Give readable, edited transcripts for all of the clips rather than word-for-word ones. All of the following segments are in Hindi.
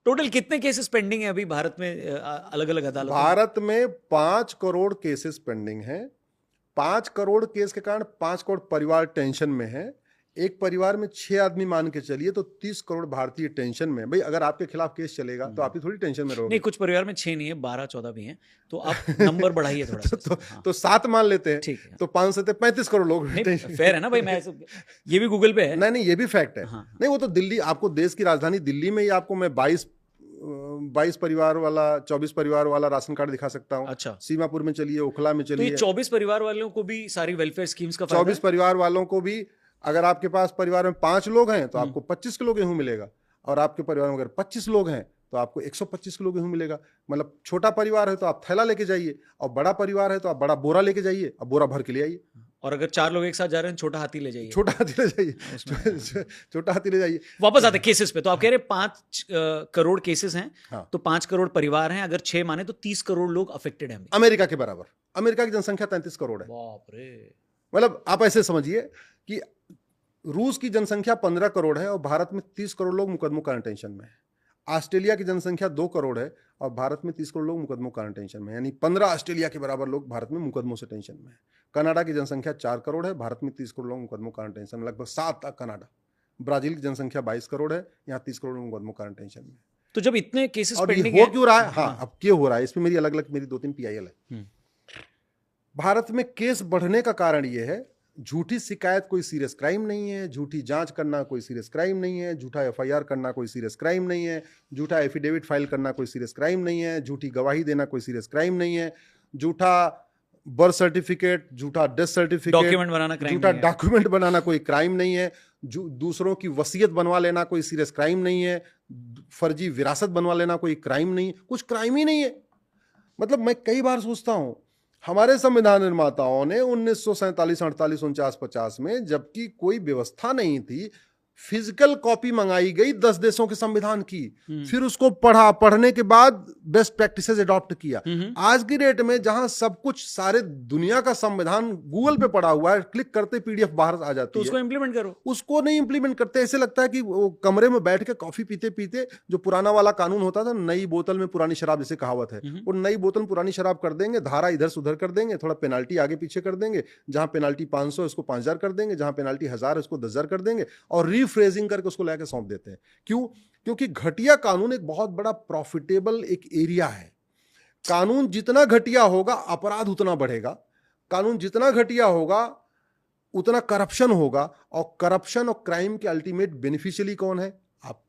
टोटल कितने केसेस पेंडिंग है अभी भारत में अलग अलग अदालतों में? भारत में 5 करोड़ केसेस पेंडिंग हैं। 5 करोड़ केस के कारण 5 करोड़ परिवार टेंशन में है। एक परिवार में 6 आदमी मान के चलिए तो 30 करोड़ भारतीय टेंशन में। भाई अगर आपके खिलाफ केस चलेगा तो आप ही थोड़ी टेंशन में रहोगे। नहीं, कुछ परिवार में 6 नहीं है, 12-14 भी हैं, तो आप नंबर बढ़ाइए थोड़ा सा। हाँ, तो 7 मान लेते हैं, ठीक है। तो 5 से 35 करोड़ लोग नहीं, फेयर है ना भाई, मैं ये भी गूगल पे है। नहीं, ये भी फैक्ट है। हाँ। नहीं, वो तो दिल्ली, आपको देश की राजधानी दिल्ली में ही आपको मैं 22 परिवार वाला, 24 परिवार वाला राशन कार्ड दिखा सकता हूँ। अच्छा, सीमापुर में चलिए, ओखला में तो चलिए, ये 24 परिवार वालों को भी सारी वेलफेयर स्कीम्स का फायदा 24 है? परिवार वालों को भी, अगर आपके पास परिवार में 5 लोग हैं तो आपको 25 किलो गेहूं मिलेगा, और आपके परिवार में अगर 25 लोग हैं तो आपको 125 किलो गेहूं मिलेगा। मतलब छोटा परिवार है तो आप थैला लेके जाइए, और बड़ा परिवार है तो आप बड़ा बोरा लेके जाइए, अब बोरा भर के ले आइए। और अगर 4 लोग एक साथ जा रहे हैं, छोटा हाथी ले जाइए। छोटा हाथी ले जाइए, छोटा हाथी ले जाइए। वापस आते केसेस पे, तो आप कह रहे हैं 5 करोड़ केसेस हैं। हाँ। तो 5 करोड़ परिवार हैं, अगर 6 माने तो 30 करोड़ लोग अफेक्टेड हैं अभी। अमेरिका के बराबर। अमेरिका की जनसंख्या 33 करोड़ है। बाप रे। मतलब आप ऐसे समझिए कि रूस की जनसंख्या 15 करोड़ है और भारत में 30 करोड़ लोग मुकदमों कारण टेंशन में है। ऑस्ट्रेलिया की जनसंख्या 2 करोड़ है और भारत में 30 करोड़ लोग मुकदमों कारण टेंशन में, यानी 15 ऑस्ट्रेलिया के बराबर लोग भारत में मुकदमों से टेंशन में है। कनाडा की जनसंख्या 4 करोड़ है, भारत में 30 करोड़ लोग मुकदमों कारण टेंशन में, लगभग 7 तक कनाडा। ब्राजील की जनसंख्या 22 करोड़ है, यहाँ 30 करोड़ लोग मुकदमों कारण टेंशन में। तो जब इतने केसेस और पेंडिंग ये हो है, क्यों रहा है? हाँ, अब क्यों हो रहा है, इसमें मेरी अलग अलग, मेरी 2-3 PIL है। भारत में केस बढ़ने का कारण ये है, झूठी शिकायत कोई सीरियस क्राइम नहीं है, झूठी जांच करना कोई सीरियस क्राइम नहीं है, झूठा FIR करना कोई सीरियस क्राइम नहीं है, झूठा एफिडेविट फाइल करना कोई सीरियस क्राइम नहीं है, झूठी गवाही देना कोई सीरियस क्राइम नहीं है, झूठा बर्थ सर्टिफिकेट, झूठा डेथ सर्टिफिकेट, डॉक्यूमेंट बनाना क्राइम झूठा नहीं है। डॉक्यूमेंट बनाना कोई क्राइम नहीं है, दूसरों की वसीयत बनवा लेना कोई सीरियस क्राइम नहीं है, फर्जी विरासत बनवा लेना कोई क्राइम नहीं, कुछ क्राइम ही नहीं है। मतलब मैं कई बार सोचता हूं, हमारे संविधान निर्माताओं ने 1947, 48, 49, 50 में, जबकि कोई व्यवस्था नहीं थी, फिजिकल कॉपी मंगाई गई 10 देशों के संविधान की, फिर उसको पढ़ने के बाद बेस्ट प्रैक्टिसेस अडॉप्ट किया। आज की डेट में जहां सब कुछ, सारे दुनिया का संविधान गूगल पे पड़ा हुआ है, क्लिक करते PDF बाहर आ जाती तो है, उसको इंप्लीमेंट करो। उसको नहीं इंप्लीमेंट करते। ऐसे लगता है कि वो कमरे में बैठ के कॉफी पीते पीते, जो पुराना वाला कानून होता था, नई बोतल में पुरानी शराब जैसे कहावत है, वो नई बोतल पुरानी शराब कर देंगे, धारा इधर से उधर कर देंगे, थोड़ा पेनाल्टी आगे पीछे कर देंगे, जहां पेनाल्टी 500 उसको 5000 कर देंगे, जहां पेनाल्टी 1000 उसको 10,000 कर देंगे, और रीफ्रेजिंग करके उसको लेकर सौंप देते हैं। क्यों? क्योंकि घटिया कानून एक बहुत बड़ा प्रॉफिटेबल एक एरिया है। कानून जितना घटिया होगा, अपराध उतना बढ़ेगा। कानून जितना घटिया होगा, उतना करप्शन होगा, और करप्शन और क्राइम के अल्टीमेट बेनिफिशियरी कौन है? आप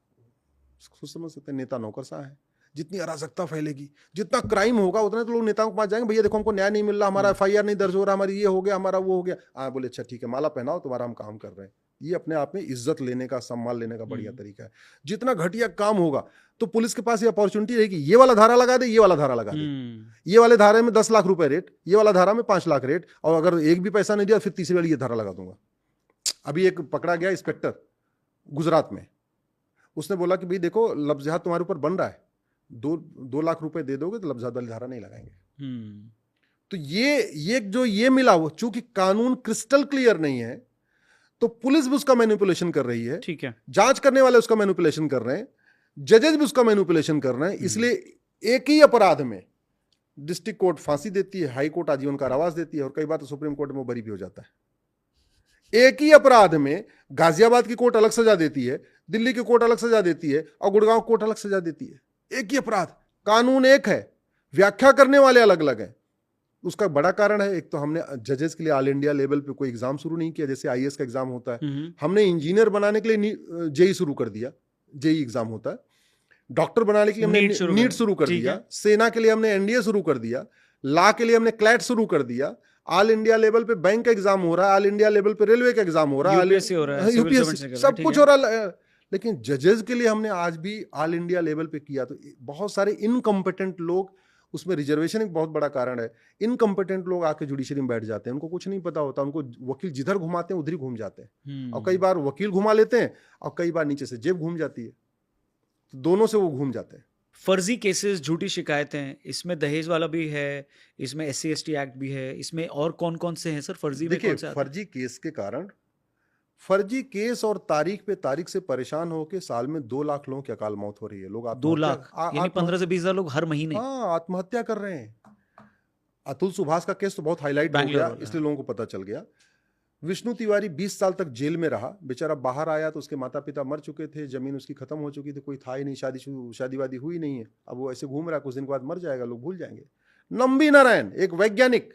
समझ सकते हैं, नेता नौकरशाह है। जितनी अराजकता फैलेगी, जितना क्राइम होगा, उतने तो लोग नेताओं के पास जाएंगे, भैया देखो हमको न्याय नहीं मिल रहा, हमारा FIR नहीं दर्ज हो रहा, हमारी ये हो गया, हमारा वो हो गया। बोले अच्छा ठीक है, माला पहनाओ, तुम्हारा हम काम कर रहे हैं। ये अपने आप में इज्जत लेने का, सम्मान लेने का बढ़िया तरीका है। जितना घटिया काम होगा, तो पुलिस के पास ये अपॉर्चुनिटी रहेगी, ये वाला धारा लगा दे, ये वाला धारा लगा दे, ये वाले धारे में 10 लाख रुपए रेट, ये वाला धारा में 5 लाख रेट, और अगर एक भी पैसा नहीं दिया फिर तीसरी वाली ये धारा लगा दूंगा। अभी एक पकड़ा गया इंस्पेक्टर गुजरात में, उसने बोला कि भाई देखो, लफ्ज़ जिहाद तुम्हारे ऊपर बन रहा है, 2 लाख रुपए दे दोगे तो लफ्ज़ जिहाद वाली धारा नहीं लगाएंगे। तो ये जो ये मिला, वो चूंकि कानून क्रिस्टल क्लियर नहीं है, तो पुलिस भी उसका मैनिपुलेशन कर रही है, ठीक है, जांच करने वाले उसका मैनिपुलेशन कर रहे हैं, जजेस भी उसका मैनिपुलेशन कर रहे हैं। इसलिए एक ही अपराध में डिस्ट्रिक्ट कोर्ट फांसी देती है, हाई कोर्ट आजीवन कारावास देती है, और कई बार तो सुप्रीम कोर्ट में वो बरी भी हो जाता है। एक ही अपराध में गाजियाबाद की कोर्ट अलग सजा देती है, दिल्ली की कोर्ट अलग सजा देती है, और गुड़गांव कोर्ट अलग सजा देती है। एक ही अपराध, कानून एक है, व्याख्या करने वाले अलग अलग हैं। उसका बड़ा कारण है, एक तो हमने जजेस के लिए ऑल इंडिया लेवल पे कोई एग्जाम शुरू नहीं किया, जैसे IAS का एग्जाम होता है। हमने इंजीनियर बनाने के लिए JEE शुरू कर दिया, JEE एग्जाम होता है। डॉक्टर बनाने के लिए हमने नीट शुरू कर दिया, सेना के लिए हमने NDA शुरू कर दिया, लॉ के लिए हमने क्लैट शुरू कर दिया, ऑल इंडिया लेवल पे बैंक का एग्जाम हो रहा है, ऑल इंडिया लेवल पे रेलवे का एग्जाम हो रहा है, UPSC सब कुछ हो रहा है। लेकिन जजेस के लिए हमने आज भी ऑल इंडिया लेवल पे किया, तो बहुत सारे इनकम्पिटेंट लोग, उसमें रिजर्वेशन एक बहुत बड़ा कारण है। इनकम्पिटेंट लोग आके जुडिशरी में बैठ जाते हैं, उनको कुछ नहीं पता होता, उनको वकील जिधर घुमाते हैं उधर ही घूम जाते हैं, और कई बार वकील घुमा लेते हैं, और कई बार नीचे से जेब घूम जाती है, तो दोनों से वो घूम जाते हैं। फर्जी केसेस, झूठी शिकायतें, इसमें दहेज वाला भी है, इसमें SC ST एक्ट भी है, इसमें और कौन कौन से हैं सर फर्जी में? देखिए, फर्जी केस के कारण फर्जी केस और तारीख पे तारीख से परेशान होकर साल में 2 लाख लोगों की अकाल मौत हो रही है। लोग 2 लाख यानी 15 से 20 हजार लोग हर महीने। हाँ, आत्महत्या कर रहे हैं। अतुल सुभाष का केस तो बहुत हाईलाइट हो गया, इसलिए लोगों को पता चल गया। विष्णु तिवारी 20 साल तक जेल में रहा, बेचारा बाहर आया तो उसके माता पिता मर चुके थे, जमीन उसकी खत्म हो चुकी थी, कोई था ही नहीं, शादी वादी हुई नहीं है। अब वो ऐसे घूम रहा है, कुछ दिन के बाद मर जाएगा, लोग भूल जाएंगे। नंबी नारायण एक वैज्ञानिक,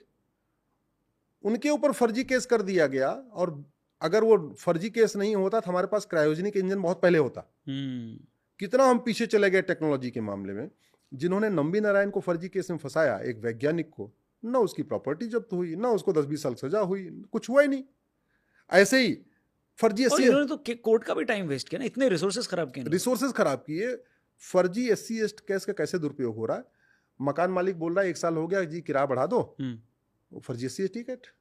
उनके ऊपर फर्जी केस कर दिया गया, और अगर वो फर्जी केस नहीं होता तो हमारे पास क्रायोजेनिक इंजन बहुत पहले होता। कितना हम पीछे चले गए टेक्नोलॉजी के मामले में। जिन्होंने नंबी नारायण को फर्जी केस में फंसाया, एक वैज्ञानिक को, ना उसकी प्रॉपर्टी जब्त हुई, ना उसको 10-20 साल सजा हुई, कुछ हुआ ही नहीं। ऐसे ही फर्जी और इन्होंने तो कोर्ट का भी टाइम वेस्ट किया ना, इतने रिसोर्सेज खराब किए। रिसोर्सेज खराब किए। फर्जी SC एसटी केस का कैसे दुरुपयोग हो रहा है। मकान मालिक बोल रहा है 1 साल हो गया जी, किराया बढ़ा दो, फर्जी SC एसटी केस।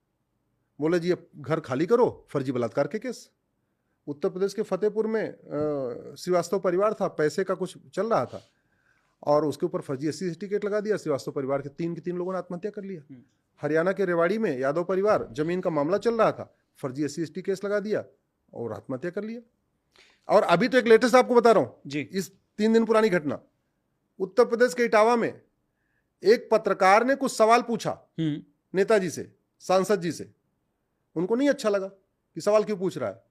बोले जी अब घर खाली करो, फर्जी बलात्कार के केस। उत्तर प्रदेश के फतेहपुर में श्रीवास्तव परिवार था, पैसे का कुछ चल रहा था, और उसके ऊपर फर्जी SC एसटी केस लगा दिया। श्रीवास्तव परिवार के 3 लोगों ने आत्महत्या कर लिया। हरियाणा के रेवाड़ी में यादव परिवार, जमीन का मामला चल रहा था, फर्जी SC एसटी केस लगा दिया और आत्महत्या कर लिया। और अभी तो एक लेटेस्ट आपको बता रहा हूं जी, इस 3 दिन पुरानी घटना, उत्तर प्रदेश के इटावा में एक पत्रकार ने कुछ सवाल पूछा नेताजी से, सांसद जी से। उनको नहीं अच्छा लगा कि सवाल क्यों पूछ रहा है।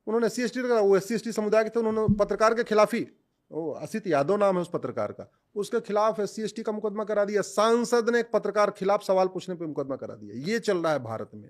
उन्होंने SC एसटी लगा, वो SC एसटी समुदाय के थे, उन्होंने पत्रकार के खिलाफ ही, असित यादव नाम है उस पत्रकार का, उसके खिलाफ SC एसटी का मुकदमा करा दिया। सांसद ने एक पत्रकार खिलाफ सवाल पूछने पे मुकदमा करा दिया। ये चल रहा है भारत में।